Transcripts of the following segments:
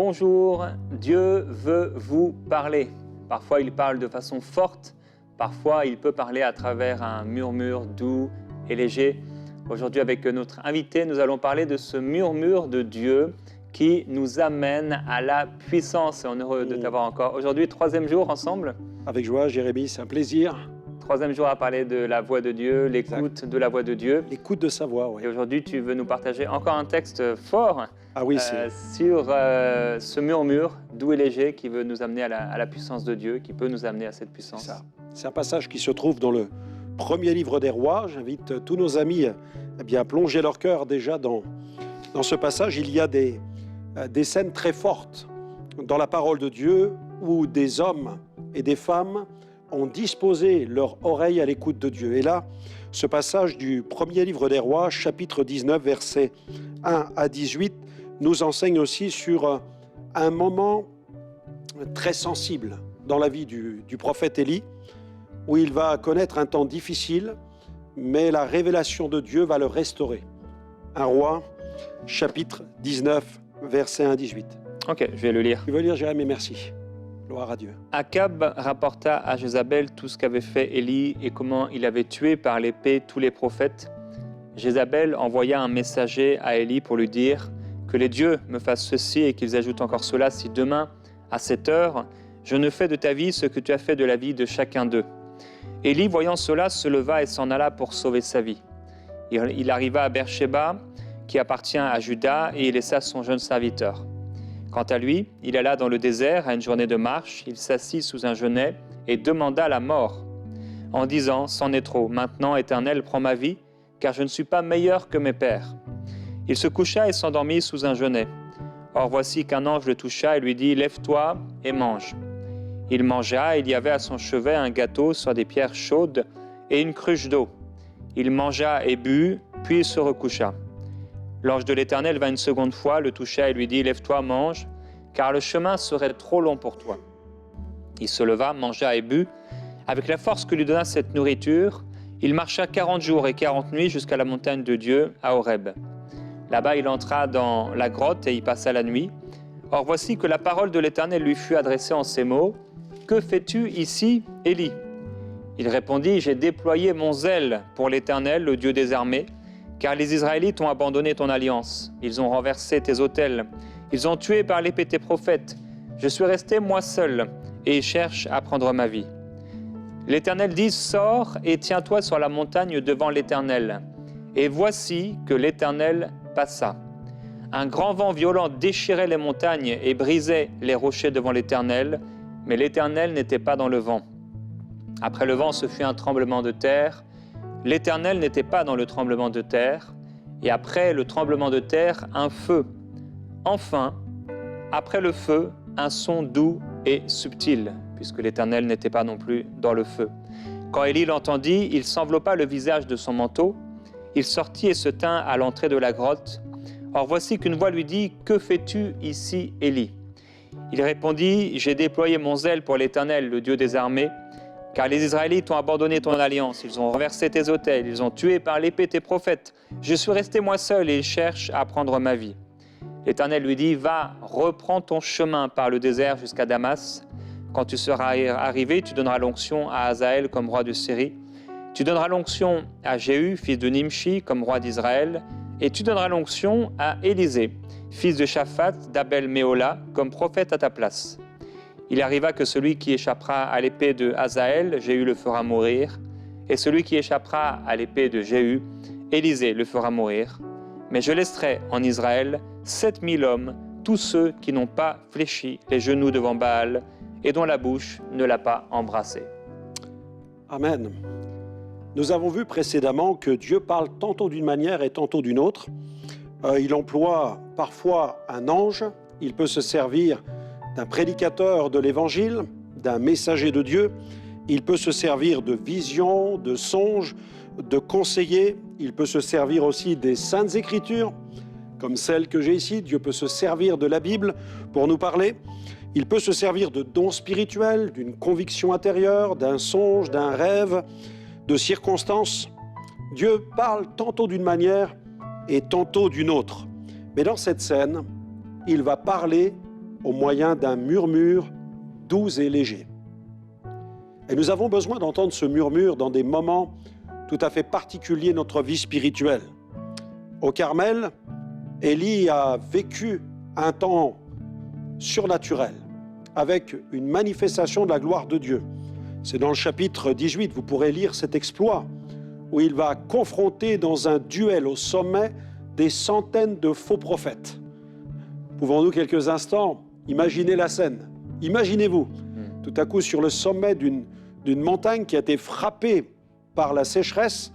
Bonjour, Dieu veut vous parler. Parfois il parle de façon forte, parfois il peut parler à travers un murmure doux et léger. Aujourd'hui avec notre invité, nous allons parler de ce murmure de Dieu qui nous amène à la puissance. On est heureux de t'avoir encore. Aujourd'hui, 3e jour ensemble. Avec joie, Jérémy, c'est un plaisir. 3e jour à parler de la voix de Dieu, l'écoute de la voix de Dieu. L'écoute de sa voix, oui. Et aujourd'hui, tu veux nous partager encore un texte fort sur ce murmure doux et léger qui veut nous amener à la puissance de Dieu, qui peut nous amener à cette puissance. C'est un passage qui se trouve dans le premier livre des rois. J'invite tous nos amis à plonger leur cœur déjà dans ce passage. Il y a des scènes très fortes dans la parole de Dieu où des hommes et des femmes ont disposé leur oreille à l'écoute de Dieu. Et là, ce passage du premier livre des rois, chapitre 19, versets 1 à 18, nous enseigne aussi sur un moment très sensible dans la vie du prophète Élie, où il va connaître un temps difficile, mais la révélation de Dieu va le restaurer. 1 Roi, chapitre 19, versets 1 à 18. Ok, je vais le lire. Tu veux lire, Jérémie? Merci. Gloire à Dieu. Akab rapporta à Jézabel tout ce qu'avait fait Élie et comment il avait tué par l'épée tous les prophètes. Jézabel envoya un messager à Élie pour lui dire que les dieux me fassent ceci et qu'ils ajoutent encore cela si demain, à cette heure, je ne fais de ta vie ce que tu as fait de la vie de chacun d'eux. Élie, voyant cela, se leva et s'en alla pour sauver sa vie. Il arriva à Beersheba, qui appartient à Juda, et il laissa son jeune serviteur. Quant à lui, il alla dans le désert à une journée de marche, il s'assit sous un genêt et demanda la mort, en disant « C'en est trop, maintenant, Éternel, prends ma vie, car je ne suis pas meilleur que mes pères. » Il se coucha et s'endormit sous un genêt. Or voici qu'un ange le toucha et lui dit « Lève-toi et mange. » Il mangea, et il y avait à son chevet un gâteau sur des pierres chaudes et une cruche d'eau. Il mangea et but, puis il se recoucha. L'ange de l'Éternel vint une seconde fois, le toucha et lui dit « Lève-toi, mange, car le chemin serait trop long pour toi. » Il se leva, mangea et but. Avec la force que lui donna cette nourriture, il marcha 40 jours et 40 nuits jusqu'à la montagne de Dieu, à Horeb. Là-bas, il entra dans la grotte et y passa la nuit. Or voici que la parole de l'Éternel lui fut adressée en ces mots. « Que fais-tu ici, Élie » Il répondit « J'ai déployé mon zèle pour l'Éternel, le Dieu des armées, car les Israélites ont abandonné ton alliance. Ils ont renversé tes autels. Ils ont tué par l'épée tes prophètes. Je suis resté moi seul, et ils cherchent à prendre ma vie. » L'Éternel dit « Sors et tiens-toi sur la montagne devant l'Éternel. » Et voici que l'Éternel passa. Un grand vent violent déchirait les montagnes et brisait les rochers devant l'Éternel, mais l'Éternel n'était pas dans le vent. Après le vent, ce fut un tremblement de terre. L'Éternel n'était pas dans le tremblement de terre. Et après le tremblement de terre, un feu. Enfin, après le feu, un son doux et subtil, puisque l'Éternel n'était pas non plus dans le feu. Quand Élie l'entendit, il s'enveloppa le visage de son manteau. Il sortit et se tint à l'entrée de la grotte. Or voici qu'une voix lui dit « Que fais-tu ici, Élie » Il répondit « J'ai déployé mon zèle pour l'Éternel, le Dieu des armées, car les Israélites ont abandonné ton alliance, ils ont renversé tes autels, ils ont tué par l'épée tes prophètes. Je suis resté moi seul et ils cherchent à prendre ma vie. » L'Éternel lui dit « Va, reprends ton chemin par le désert jusqu'à Damas. Quand tu seras arrivé, tu donneras l'onction à Hazaël comme roi de Syrie. Tu donneras l'onction à Jéhu, fils de Nimshi, comme roi d'Israël, et tu donneras l'onction à Élisée, fils de Shaphat, d'Abel-Méhola, comme prophète à ta place. Il arriva que celui qui échappera à l'épée de Hazaël, Jéhu le fera mourir, et celui qui échappera à l'épée de Jéhu, Élisée le fera mourir. Mais je laisserai en Israël 7000 hommes, tous ceux qui n'ont pas fléchi les genoux devant Baal et dont la bouche ne l'a pas embrassé. » Amen. Nous avons vu précédemment que Dieu parle tantôt d'une manière et tantôt d'une autre. Il emploie parfois un ange, il peut se servir d'un prédicateur de l'Évangile, d'un messager de Dieu, il peut se servir de visions, de songes, de conseillers, il peut se servir aussi des Saintes Écritures, comme celle que j'ai ici. Dieu peut se servir de la Bible pour nous parler. Il peut se servir de dons spirituels, d'une conviction intérieure, d'un songe, d'un rêve, de circonstances. Dieu parle tantôt d'une manière et tantôt d'une autre. Mais dans cette scène, il va parler au moyen d'un murmure doux et léger. Et nous avons besoin d'entendre ce murmure dans des moments tout à fait particuliers de notre vie spirituelle. Au Carmel, Élie a vécu un temps surnaturel, avec une manifestation de la gloire de Dieu. C'est dans le chapitre 18, vous pourrez lire cet exploit, où il va confronter dans un duel au sommet des centaines de faux prophètes. Pouvons-nous quelques instants imaginer la scène? Imaginez-vous, tout à coup sur le sommet d'une montagne qui a été frappée par la sécheresse,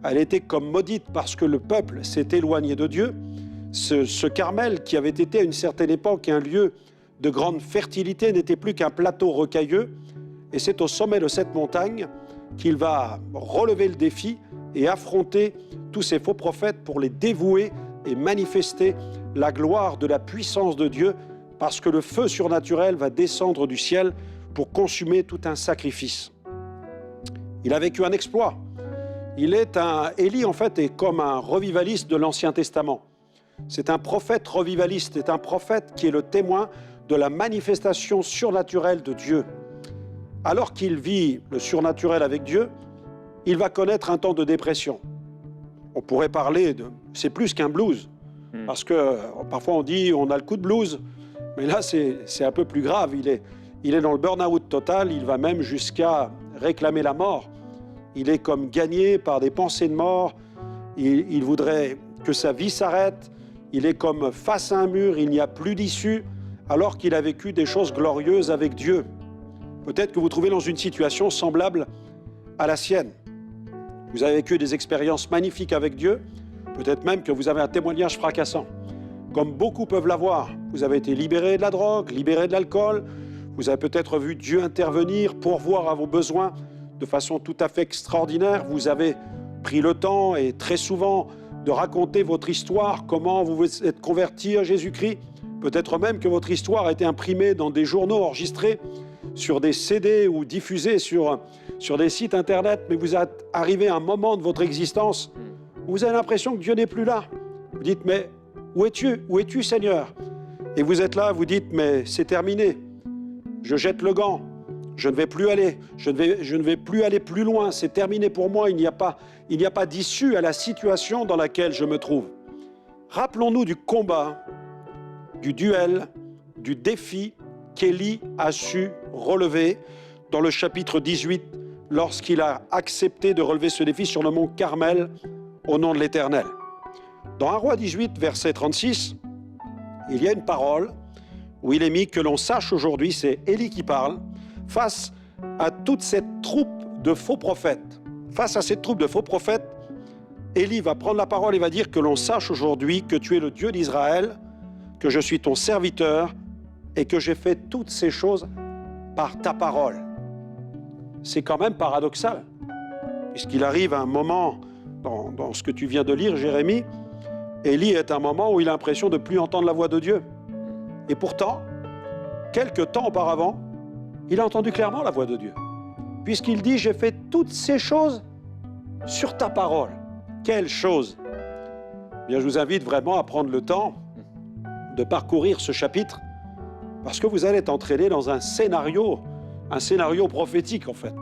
elle était comme maudite parce que le peuple s'est éloigné de Dieu. Ce Carmel, qui avait été à une certaine époque un lieu de grande fertilité, n'était plus qu'un plateau rocailleux. Et c'est au sommet de cette montagne qu'il va relever le défi et affronter tous ces faux prophètes pour les dévouer et manifester la gloire de la puissance de Dieu, parce que le feu surnaturel va descendre du ciel pour consumer tout un sacrifice. Il a vécu un exploit. Élie, en fait, est comme un revivaliste de l'Ancien Testament. C'est un prophète revivaliste, c'est un prophète qui est le témoin de la manifestation surnaturelle de Dieu. Alors qu'il vit le surnaturel avec Dieu, il va connaître un temps de dépression. On pourrait parler de... C'est plus qu'un blues, parce que parfois on dit on a le coup de blues, mais là c'est un peu plus grave. Il est dans le burn-out total, il va même jusqu'à réclamer la mort. Il est comme gagné par des pensées de mort, il voudrait que sa vie s'arrête, il est comme face à un mur, il n'y a plus d'issue, alors qu'il a vécu des choses glorieuses avec Dieu. Peut-être que vous trouvez dans une situation semblable à la sienne. Vous avez vécu des expériences magnifiques avec Dieu, peut-être même que vous avez un témoignage fracassant. Comme beaucoup peuvent l'avoir, vous avez été libéré de la drogue, libéré de l'alcool, vous avez peut-être vu Dieu intervenir, pourvoir à vos besoins de façon tout à fait extraordinaire. Vous avez pris le temps, et très souvent, de raconter votre histoire, comment vous vous êtes converti à Jésus-Christ. Peut-être même que votre histoire a été imprimée dans des journaux enregistrés, sur des CD ou diffusés sur des sites internet, mais vous êtes arrivé à un moment de votre existence où vous avez l'impression que Dieu n'est plus là. Vous dites, mais où es-tu? Où es-tu, Seigneur? Et vous êtes là, vous dites, mais c'est terminé. Je jette le gant. Je ne vais plus aller. Je ne vais plus aller plus loin. C'est terminé pour moi. Il n'y a pas d'issue à la situation dans laquelle je me trouve. Rappelons-nous du combat, du duel, du défi qu'Élie a su relever dans le chapitre 18 lorsqu'il a accepté de relever ce défi sur le mont Carmel au nom de l'Éternel. Dans 1 Roi 18, verset 36, il y a une parole où il est mis que l'on sache aujourd'hui, c'est Élie qui parle, face à toute cette troupe de faux prophètes. Face à cette troupe de faux prophètes, Élie va prendre la parole et va dire que l'on sache aujourd'hui que tu es le Dieu d'Israël, que je suis ton serviteur et que j'ai fait toutes ces choses par ta parole. C'est quand même paradoxal, puisqu'il arrive un moment, dans ce que tu viens de lire, Jérémie, Élie est un moment où il a l'impression de ne plus entendre la voix de Dieu. Et pourtant, quelque temps auparavant, il a entendu clairement la voix de Dieu, puisqu'il dit « J'ai fait toutes ces choses sur ta parole ». Quelle chose! Bien, je vous invite vraiment à prendre le temps de parcourir ce chapitre, parce que vous allez être entraîné dans un scénario prophétique en fait.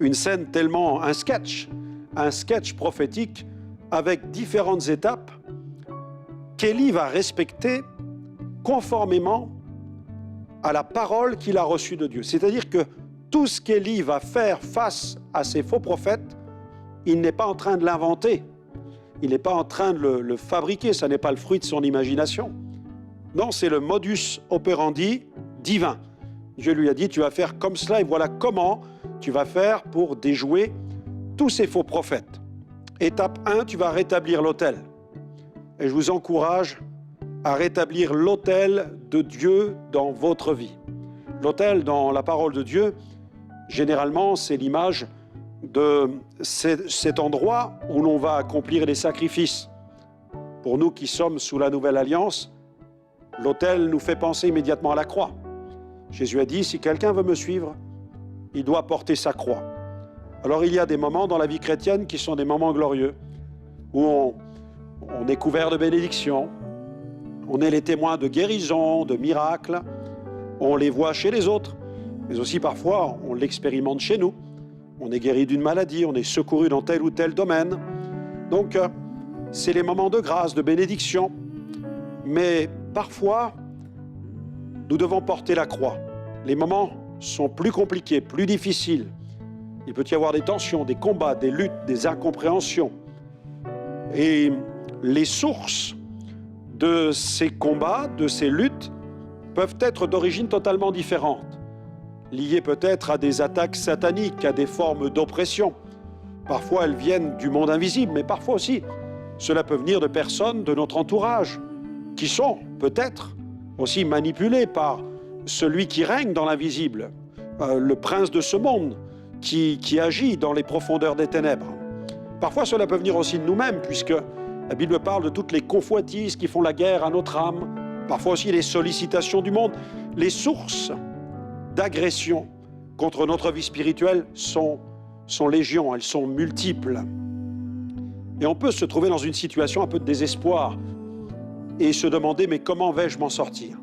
Une scène tellement, un sketch prophétique avec différentes étapes qu'Élie va respecter conformément à la parole qu'il a reçue de Dieu. C'est-à-dire que tout ce qu'Élie va faire face à ces faux prophètes, il n'est pas en train de l'inventer, il n'est pas en train de le fabriquer, ça n'est pas le fruit de son imagination. Non, c'est le modus operandi divin. Dieu lui a dit, tu vas faire comme cela et voilà comment tu vas faire pour déjouer tous ces faux prophètes. Étape 1, tu vas rétablir l'autel. Et je vous encourage à rétablir l'autel de Dieu dans votre vie. L'autel, dans la parole de Dieu, généralement, c'est l'image de cet endroit où l'on va accomplir les sacrifices. Pour nous qui sommes sous la Nouvelle Alliance, l'autel nous fait penser immédiatement à la croix. Jésus a dit, si quelqu'un veut me suivre, il doit porter sa croix. Alors il y a des moments dans la vie chrétienne qui sont des moments glorieux, où on est couvert de bénédictions, on est les témoins de guérisons, de miracles, on les voit chez les autres, mais aussi parfois on l'expérimente chez nous. On est guéri d'une maladie, on est secouru dans tel ou tel domaine. Donc, c'est les moments de grâce, de bénédiction. Mais parfois, nous devons porter la croix. Les moments sont plus compliqués, plus difficiles. Il peut y avoir des tensions, des combats, des luttes, des incompréhensions. Et les sources de ces combats, de ces luttes, peuvent être d'origine totalement différente, liées peut-être à des attaques sataniques, à des formes d'oppression. Parfois, elles viennent du monde invisible, mais parfois aussi, cela peut venir de personnes de notre entourage, qui sont peut-être aussi manipulées par celui qui règne dans l'invisible, le prince de ce monde, qui agit dans les profondeurs des ténèbres. Parfois, cela peut venir aussi de nous-mêmes, puisque la Bible parle de toutes les convoitises qui font la guerre à notre âme, parfois aussi les sollicitations du monde. Les sources d'agression contre notre vie spirituelle sont légion, elles sont multiples. Et on peut se trouver dans une situation un peu de désespoir et se demander, mais comment vais-je m'en sortir?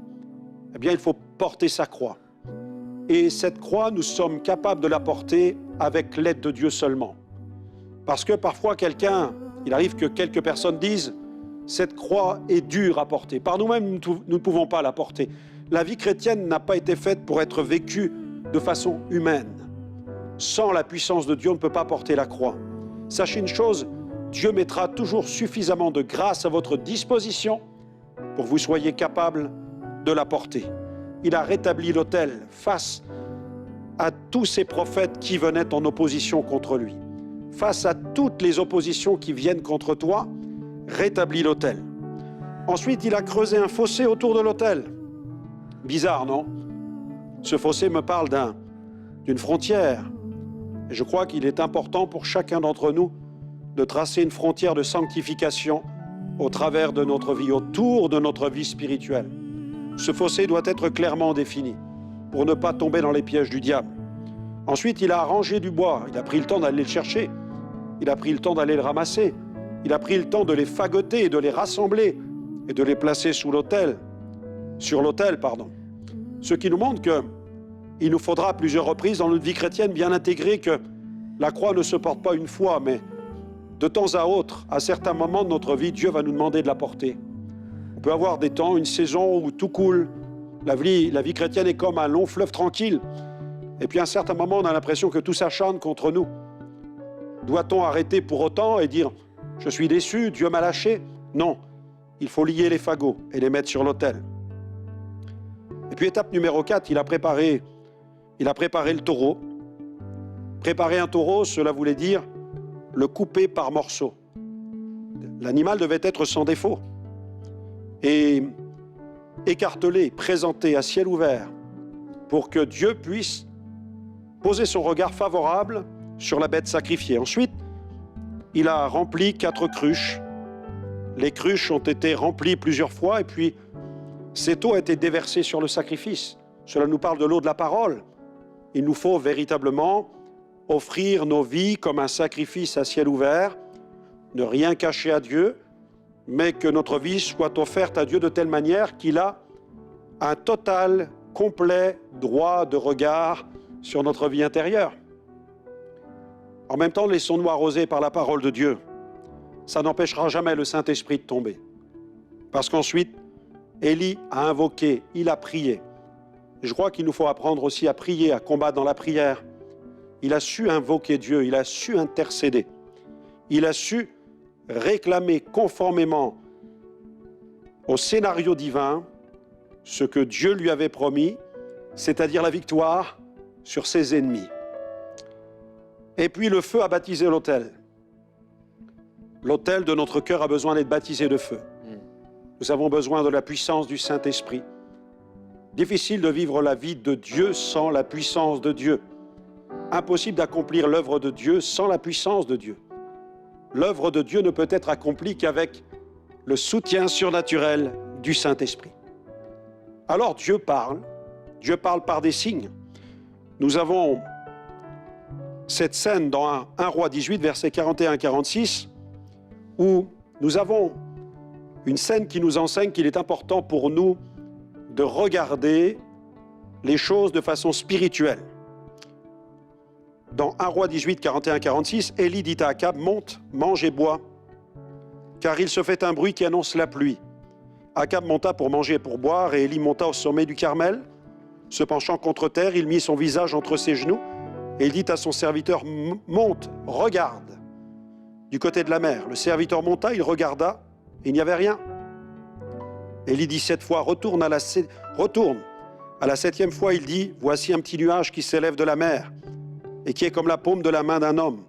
Eh bien, il faut porter sa croix. Et cette croix, nous sommes capables de la porter avec l'aide de Dieu seulement. Parce que parfois, il arrive que quelques personnes disent « cette croix est dure à porter ». Par nous-mêmes, nous ne pouvons pas la porter. La vie chrétienne n'a pas été faite pour être vécue de façon humaine. Sans la puissance de Dieu, on ne peut pas porter la croix. Sachez une chose, Dieu mettra toujours suffisamment de grâce à votre disposition pour que vous soyez capable de la porter. Il a rétabli l'autel face à tous ces prophètes qui venaient en opposition contre lui. Face à toutes les oppositions qui viennent contre toi, rétablit l'autel. Ensuite, il a creusé un fossé autour de l'autel. Bizarre, non? Ce fossé me parle d'une frontière. Et je crois qu'il est important pour chacun d'entre nous de tracer une frontière de sanctification au travers de notre vie, autour de notre vie spirituelle. Ce fossé doit être clairement défini pour ne pas tomber dans les pièges du diable. Ensuite, il a arrangé du bois. Il a pris le temps d'aller le chercher. Il a pris le temps d'aller le ramasser. Il a pris le temps de les fagoter, de les rassembler et de les placer sur l'autel. Ce qui nous montre qu'il nous faudra à plusieurs reprises dans notre vie chrétienne bien intégrer que la croix ne se porte pas une fois, mais de temps à autre, à certains moments de notre vie, Dieu va nous demander de la porter. On peut avoir des temps, une saison où tout coule. La vie chrétienne est comme un long fleuve tranquille. Et puis à un certain moment, on a l'impression que tout s'acharne contre nous. Doit-on arrêter pour autant et dire « Je suis déçu, Dieu m'a lâché » Non, il faut lier les fagots et les mettre sur l'autel. Et puis étape numéro 4, il a préparé le taureau. Préparer un taureau, cela voulait dire le couper par morceaux. L'animal devait être sans défaut. Et écartelé, présenté à ciel ouvert, pour que Dieu puisse poser son regard favorable sur la bête sacrifiée. Ensuite, il a rempli 4 cruches. Les cruches ont été remplies plusieurs fois et puis cette eau a été déversée sur le sacrifice. Cela nous parle de l'eau de la parole. Il nous faut véritablement offrir nos vies comme un sacrifice à ciel ouvert, ne rien cacher à Dieu, mais que notre vie soit offerte à Dieu de telle manière qu'il a un total, complet droit de regard sur notre vie intérieure. En même temps, laissons-nous arroser par la parole de Dieu. Ça n'empêchera jamais le Saint-Esprit de tomber. Parce qu'ensuite, Élie a invoqué, il a prié. Je crois qu'il nous faut apprendre aussi à prier, à combattre dans la prière. Il a su invoquer Dieu, il a su intercéder. Il a su réclamer conformément au scénario divin ce que Dieu lui avait promis, c'est-à-dire la victoire sur ses ennemis. Et puis le feu a baptisé l'autel. L'autel de notre cœur a besoin d'être baptisé de feu. Nous avons besoin de la puissance du Saint-Esprit. Difficile de vivre la vie de Dieu sans la puissance de Dieu. Impossible d'accomplir l'œuvre de Dieu sans la puissance de Dieu. L'œuvre de Dieu ne peut être accomplie qu'avec le soutien surnaturel du Saint-Esprit. Alors Dieu parle par des signes. Nous avons cette scène dans 1 Roi 18, versets 41-46, où nous avons une scène qui nous enseigne qu'il est important pour nous de regarder les choses de façon spirituelle. Dans 1 Roi 18, 41-46, Élie dit à Akab, « Monte, mange et bois, car il se fait un bruit qui annonce la pluie. » Akab monta pour manger et pour boire, et Élie monta au sommet du Carmel. Se penchant contre terre, il mit son visage entre ses genoux, et il dit à son serviteur, « Monte, regarde, du côté de la mer. » Le serviteur monta, il regarda, et il n'y avait rien. Élie dit 7 fois, « Retourne. » À la 7e fois, il dit, « Voici un petit nuage qui s'élève de la mer, et qui est comme la paume de la main d'un homme. »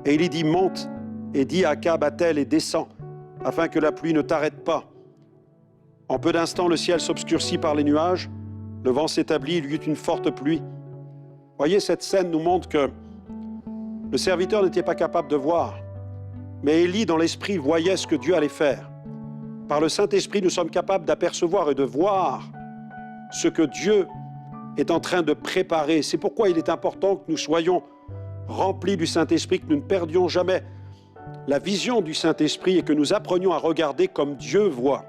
Et Élie dit, « Monte, et dis à Akab, attelle et descends, afin que la pluie ne t'arrête pas. » En peu d'instants, le ciel s'obscurcit par les nuages, le vent s'établit, il y eut une forte pluie. Voyez, cette scène nous montre que le serviteur n'était pas capable de voir, mais Élie, dans l'esprit, voyait ce que Dieu allait faire. Par le Saint-Esprit, nous sommes capables d'apercevoir et de voir ce que Dieu est en train de préparer. C'est pourquoi il est important que nous soyons remplis du Saint-Esprit, que nous ne perdions jamais la vision du Saint-Esprit et que nous apprenions à regarder comme Dieu voit.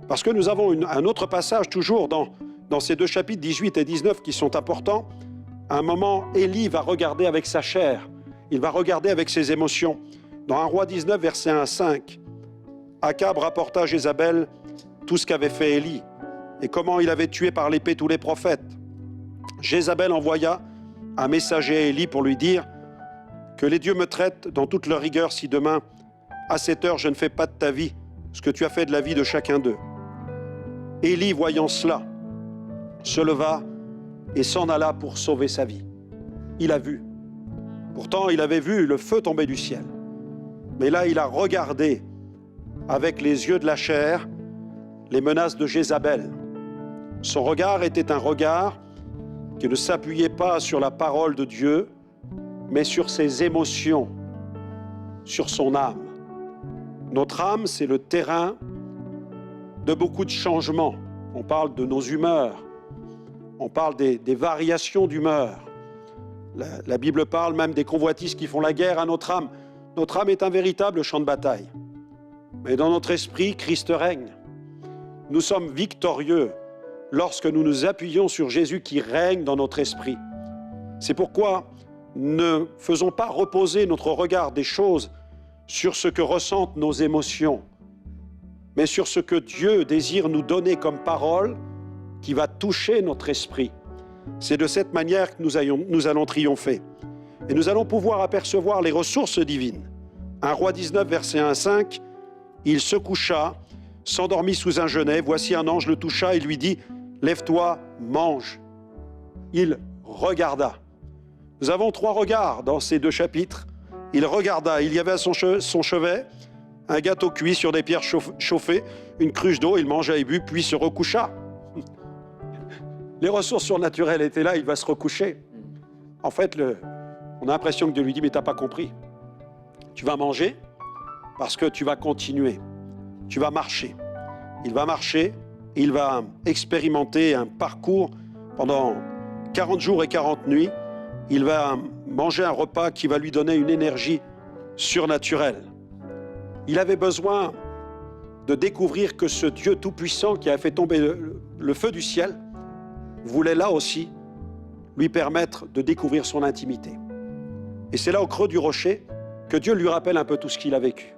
Parce que nous avons un autre passage toujours dans ces 2 chapitres 18 et 19 qui sont importants. À un moment, Élie va regarder avec sa chair, il va regarder avec ses émotions. Dans 1 Roi 19, versets 1 à 5, Akab rapporta à Jézabel tout ce qu'avait fait Élie et comment il avait tué par l'épée tous les prophètes. Jézabel envoya un messager à Élie pour lui dire que les dieux me traitent dans toute leur rigueur si demain, à cette heure, je ne fais pas de ta vie ce que tu as fait de la vie de chacun d'eux. Élie, voyant cela, se leva et s'en alla pour sauver sa vie. Il a vu. Pourtant, il avait vu le feu tomber du ciel. Mais là, il a regardé avec les yeux de la chair les menaces de Jézabel. Son regard était un regard qui ne s'appuyait pas sur la parole de Dieu, mais sur ses émotions, sur son âme. Notre âme, c'est le terrain de beaucoup de changements. On parle de nos humeurs, on parle des variations d'humeur. La Bible parle même des convoitises qui font la guerre à notre âme. Notre âme est un véritable champ de bataille. Mais dans notre esprit, Christ règne. Nous sommes victorieux lorsque nous nous appuyons sur Jésus qui règne dans notre esprit. C'est pourquoi ne faisons pas reposer notre regard des choses sur ce que ressentent nos émotions, mais sur ce que Dieu désire nous donner comme parole qui va toucher notre esprit. C'est de cette manière que nous allons triompher. Et nous allons pouvoir apercevoir les ressources divines. 1 Roi 19, verset 1 à 5, « Il se coucha, s'endormit sous un genêt. Voici un ange le toucha et lui dit, « Lève-toi, mange. » Il regarda. Nous avons 3 regards dans ces 2 chapitres. Il regarda, il y avait à son chevet un gâteau cuit sur des pierres chauffées, une cruche d'eau, il mangea et but, puis se recoucha. Les ressources surnaturelles étaient là, il va se recoucher. En fait, on a l'impression que Dieu lui dit, mais tu n'as pas compris. Tu vas manger parce que tu vas continuer. Tu vas marcher. Il va marcher, il va expérimenter un parcours pendant 40 jours et 40 nuits. Il va manger un repas qui va lui donner une énergie surnaturelle. Il avait besoin de découvrir que ce Dieu tout-puissant qui a fait tomber le feu du ciel voulait là aussi lui permettre de découvrir son intimité. Et c'est là, au creux du rocher, que Dieu lui rappelle un peu tout ce qu'il a vécu.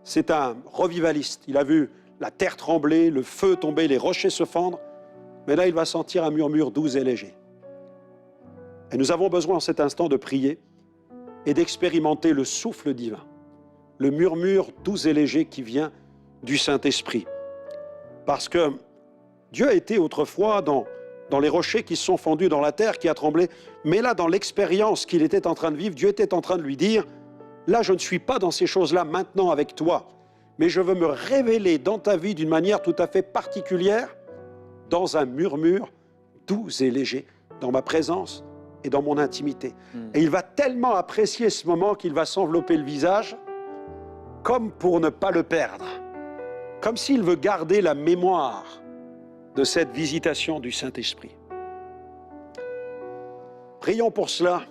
C'est un revivaliste. Il a vu la terre trembler, le feu tomber, les rochers se fendre. Mais là, il va sentir un murmure doux et léger. Et nous avons besoin en cet instant de prier et d'expérimenter le souffle divin, le murmure doux et léger qui vient du Saint-Esprit. Parce que Dieu a été autrefois dans les rochers qui se sont fendus, dans la terre qui a tremblé, mais là, dans l'expérience qu'il était en train de vivre, Dieu était en train de lui dire, là, je ne suis pas dans ces choses-là maintenant avec toi, mais je veux me révéler dans ta vie d'une manière tout à fait particulière, dans un murmure doux et léger, dans ma présence et dans mon intimité. Et il va tellement apprécier ce moment qu'il va s'envelopper le visage, comme pour ne pas le perdre, comme s'il veut garder la mémoire de cette visitation du Saint-Esprit. Prions pour cela.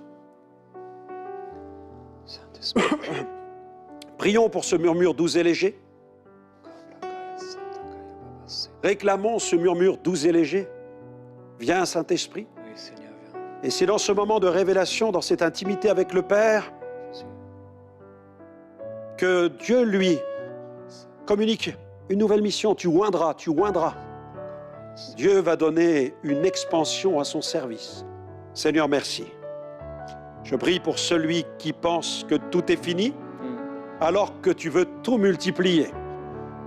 Prions pour ce murmure doux et léger. Réclamons ce murmure doux et léger. Viens, Saint-Esprit. Oui, Seigneur, viens. Et c'est dans ce moment de révélation, dans cette intimité avec le Père, Jésus. que Dieu, lui, communique une nouvelle mission. Tu oindras, tu oindras. Dieu va donner une expansion à son service. Seigneur, merci. Je prie pour celui qui pense que tout est fini, alors que tu veux tout multiplier.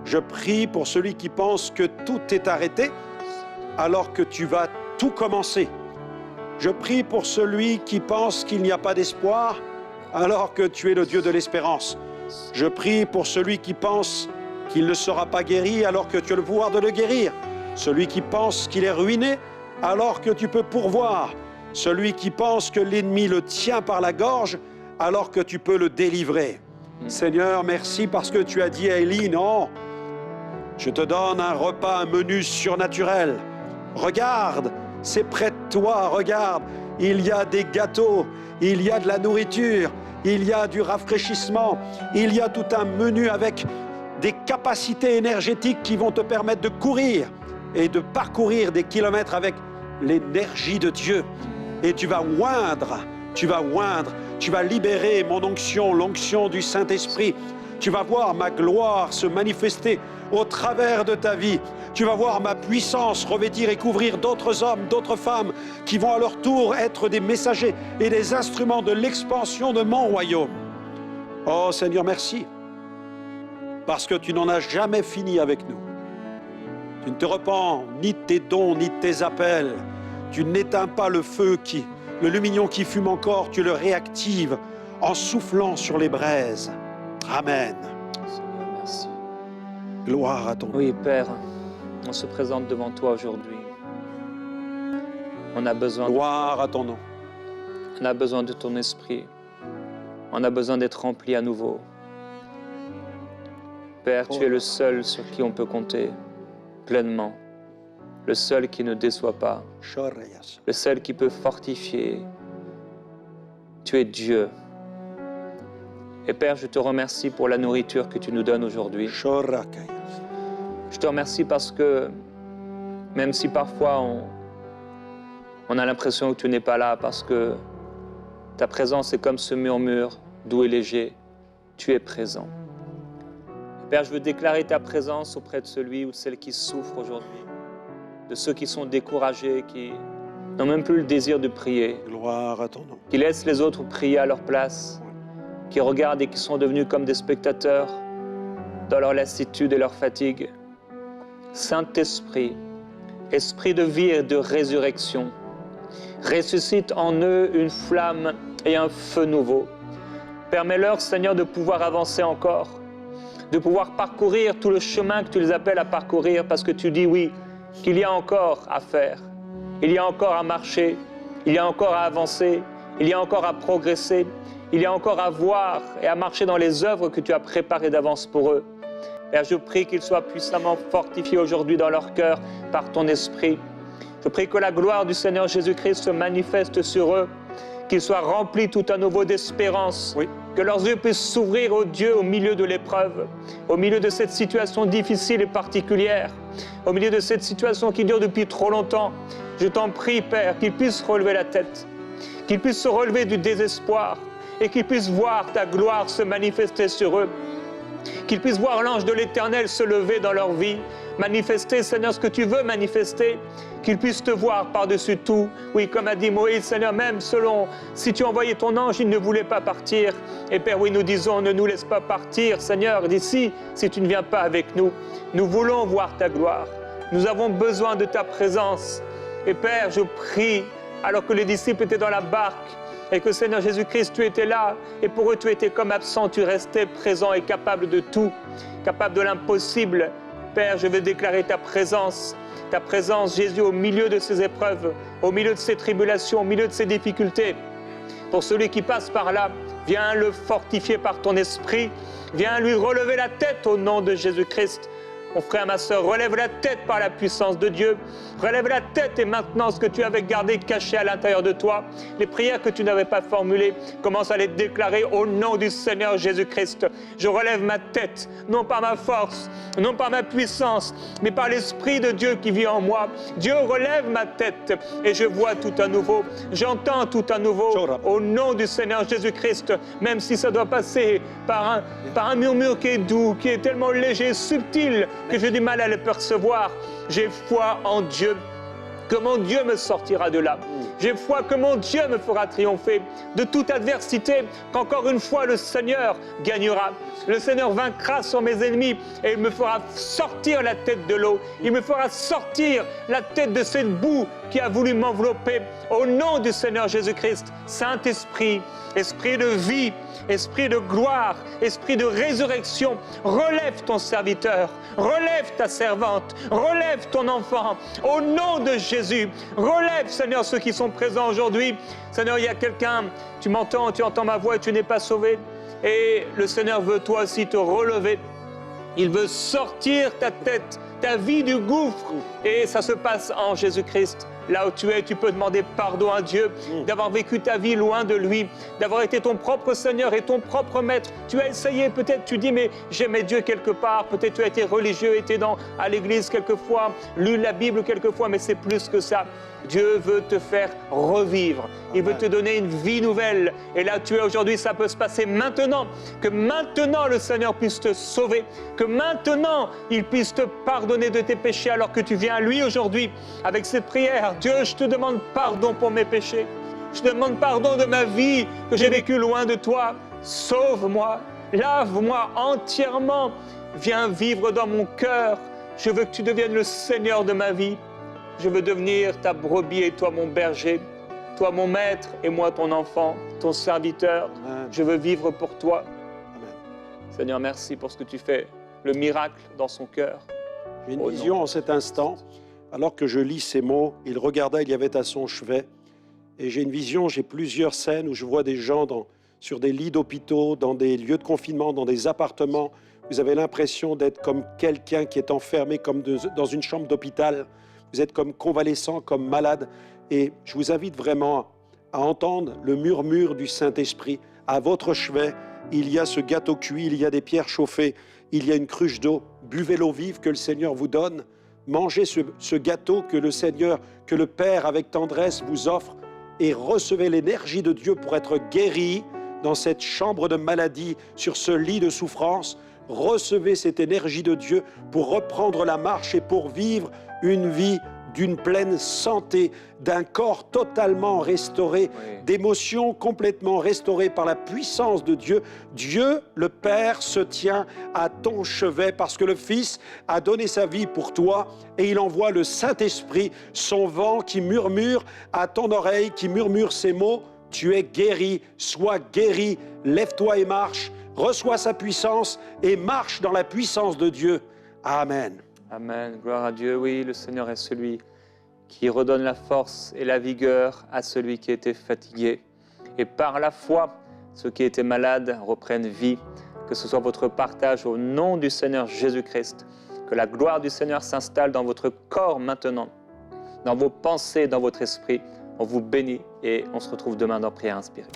Je prie pour celui qui pense que tout est arrêté, alors que tu vas tout commencer. Je prie pour celui qui pense qu'il n'y a pas d'espoir, alors que tu es le Dieu de l'espérance. Je prie pour celui qui pense qu'il ne sera pas guéri, alors que tu as le pouvoir de le guérir. Celui qui pense qu'il est ruiné, alors que tu peux pourvoir. Celui qui pense que l'ennemi le tient par la gorge, alors que tu peux le délivrer. Seigneur, merci parce que tu as dit à Élie, non, je te donne un repas, un menu surnaturel. Regarde, c'est près de toi, regarde, il y a des gâteaux, il y a de la nourriture, il y a du rafraîchissement, il y a tout un menu avec des capacités énergétiques qui vont te permettre de courir et de parcourir des kilomètres avec l'énergie de Dieu. Et tu vas oindre, tu vas libérer mon onction, l'onction du Saint-Esprit. Tu vas voir ma gloire se manifester au travers de ta vie. Tu vas voir ma puissance revêtir et couvrir d'autres hommes, d'autres femmes qui vont à leur tour être des messagers et des instruments de l'expansion de mon royaume. Oh Seigneur, merci, parce que tu n'en as jamais fini avec nous. Tu ne te repens ni de tes dons, ni de tes appels. Tu n'éteins pas le feu le lumignon qui fume encore, tu le réactives en soufflant sur les braises. Amen. Seigneur, merci. Gloire à ton nom. Oui, Père, on se présente devant toi aujourd'hui. On a besoin Gloire à ton nom. On a besoin de ton esprit. On a besoin d'être rempli à nouveau. Père, tu es le seul sur qui on peut compter pleinement. Le seul qui ne déçoit pas. Le seul qui peut fortifier. Tu es Dieu. Et Père, je te remercie pour la nourriture que tu nous donnes aujourd'hui. Je te remercie parce que même si parfois on a l'impression que tu n'es pas là parce que ta présence est comme ce murmure doux et léger, tu es présent. Père, je veux déclarer ta présence auprès de celui ou de celle qui souffre aujourd'hui, de ceux qui sont découragés, qui n'ont même plus le désir de prier, Gloire à ton nom. qui laissent les autres prier à leur place, qui regardent et qui sont devenus comme des spectateurs dans leur lassitude et leur fatigue. Saint-Esprit, Esprit de vie et de résurrection, ressuscite en eux une flamme et un feu nouveau. Permets-leur, Seigneur, de pouvoir avancer encore, de pouvoir parcourir tout le chemin que tu les appelles à parcourir, parce que tu dis oui, qu'il y a encore à faire, il y a encore à marcher, il y a encore à avancer, il y a encore à progresser, il y a encore à voir et à marcher dans les œuvres que tu as préparées d'avance pour eux. Père, je prie qu'ils soient puissamment fortifiés aujourd'hui dans leur cœur par ton esprit. Je prie que la gloire du Seigneur Jésus-Christ se manifeste sur eux, qu'ils soient remplis tout à nouveau d'espérance, Oui. que leurs yeux puissent s'ouvrir au Dieu au milieu de l'épreuve, au milieu de cette situation difficile et particulière, au milieu de cette situation qui dure depuis trop longtemps. Je t'en prie, Père, qu'ils puissent relever la tête, qu'ils puissent se relever du désespoir et qu'ils puissent voir ta gloire se manifester sur eux, qu'ils puissent voir l'ange de l'Éternel se lever dans leur vie, manifester, Seigneur, ce que tu veux manifester, qu'ils puissent te voir par-dessus tout. Oui, comme a dit Moïse, Seigneur, même selon, si tu envoyais ton ange, il ne voulait pas partir. Et Père, oui, nous disons, ne nous laisse pas partir, Seigneur, d'ici, si tu ne viens pas avec nous. Nous voulons voir ta gloire. Nous avons besoin de ta présence. Et Père, je prie, alors que les disciples étaient dans la barque, et que Seigneur Jésus-Christ, tu étais là, et pour eux, tu étais comme absent, tu restais présent et capable de tout, capable de l'impossible. Père, je vais déclarer ta présence, Jésus, au milieu de ces épreuves, au milieu de ces tribulations, au milieu de ces difficultés. Pour celui qui passe par là, viens le fortifier par ton esprit, viens lui relever la tête au nom de Jésus-Christ. Mon frère, ma sœur, relève la tête par la puissance de Dieu. Relève la tête et maintenant ce que tu avais gardé caché à l'intérieur de toi, les prières que tu n'avais pas formulées, commence à les déclarer au nom du Seigneur Jésus-Christ. Je relève ma tête, non par ma force, non par ma puissance, mais par l'Esprit de Dieu qui vit en moi. Dieu relève ma tête et je vois tout à nouveau. J'entends tout à nouveau au nom du Seigneur Jésus-Christ, même si ça doit passer par un murmure qui est doux, qui est tellement léger, subtil, que j'ai du mal à le percevoir. J'ai foi en Dieu, que mon Dieu me sortira de là. J'ai foi que mon Dieu me fera triompher de toute adversité, qu'encore une fois le Seigneur gagnera. Le Seigneur vaincra sur mes ennemis et il me fera sortir la tête de l'eau. Il me fera sortir la tête de cette boue qui a voulu m'envelopper. Au nom du Seigneur Jésus-Christ, Saint-Esprit, Esprit de vie, Esprit de gloire, Esprit de résurrection, relève ton serviteur, relève ta servante, relève ton enfant. Au nom de Jésus, relève, Seigneur, ceux qui sont présents aujourd'hui. Seigneur, il y a quelqu'un, tu m'entends, tu entends ma voix et tu n'es pas sauvé. Et le Seigneur veut toi aussi te relever. Il veut sortir ta tête, ta vie du gouffre. Et ça se passe en Jésus-Christ. Là où tu es, tu peux demander pardon à Dieu d'avoir vécu ta vie loin de lui, d'avoir été ton propre Seigneur et ton propre Maître. Tu as essayé, peut-être tu dis, mais j'aimais Dieu quelque part. Peut-être tu as été religieux, été à l'église quelquefois, lu la Bible quelquefois, mais c'est plus que ça. Dieu veut te faire revivre. Il veut te donner une vie nouvelle. Et là, tu es aujourd'hui, ça peut se passer maintenant. Que maintenant, le Seigneur puisse te sauver. Que maintenant, il puisse te pardonner de tes péchés alors que tu viens à lui aujourd'hui avec cette prière. Dieu, je te demande pardon pour mes péchés. Je te demande pardon de ma vie que j'ai vécue loin de toi. Sauve-moi, lave-moi entièrement. Viens vivre dans mon cœur. Je veux que tu deviennes le Seigneur de ma vie. Je veux devenir ta brebis et toi mon berger, toi mon maître et moi ton enfant, ton serviteur. Amen. Je veux vivre pour toi. Amen. Seigneur, merci pour ce que tu fais, le miracle dans son cœur. J'ai une vision en cet instant, alors que je lis ces mots, il regarda, il y avait à son chevet. Et j'ai une vision, j'ai plusieurs scènes où je vois des gens sur des lits d'hôpitaux, dans des lieux de confinement, dans des appartements. Vous avez l'impression d'être comme quelqu'un qui est enfermé comme dans une chambre d'hôpital. Vous êtes comme convalescent, comme malade. Et je vous invite vraiment à entendre le murmure du Saint-Esprit. À votre chevet, il y a ce gâteau cuit, il y a des pierres chauffées, il y a une cruche d'eau. Buvez l'eau vive que le Seigneur vous donne. Mangez ce gâteau que le Seigneur, que le Père avec tendresse vous offre. Et recevez l'énergie de Dieu pour être guéri dans cette chambre de maladie, sur ce lit de souffrance. Recevez cette énergie de Dieu pour reprendre la marche et pour vivre une vie d'une pleine santé, d'un corps totalement restauré, d'émotions complètement restaurées par la puissance de Dieu. Dieu, le Père, se tient à ton chevet parce que le Fils a donné sa vie pour toi et il envoie le Saint-Esprit, son vent qui murmure à ton oreille, qui murmure ces mots. Tu es guéri, sois guéri, lève-toi et marche, reçois sa puissance et marche dans la puissance de Dieu. Amen. Amen, gloire à Dieu. Oui, le Seigneur est celui qui redonne la force et la vigueur à celui qui était fatigué. Et par la foi, ceux qui étaient malades reprennent vie. Que ce soit votre partage au nom du Seigneur Jésus-Christ. Que la gloire du Seigneur s'installe dans votre corps maintenant, dans vos pensées, dans votre esprit. On vous bénit et on se retrouve demain dans Prière Inspirée.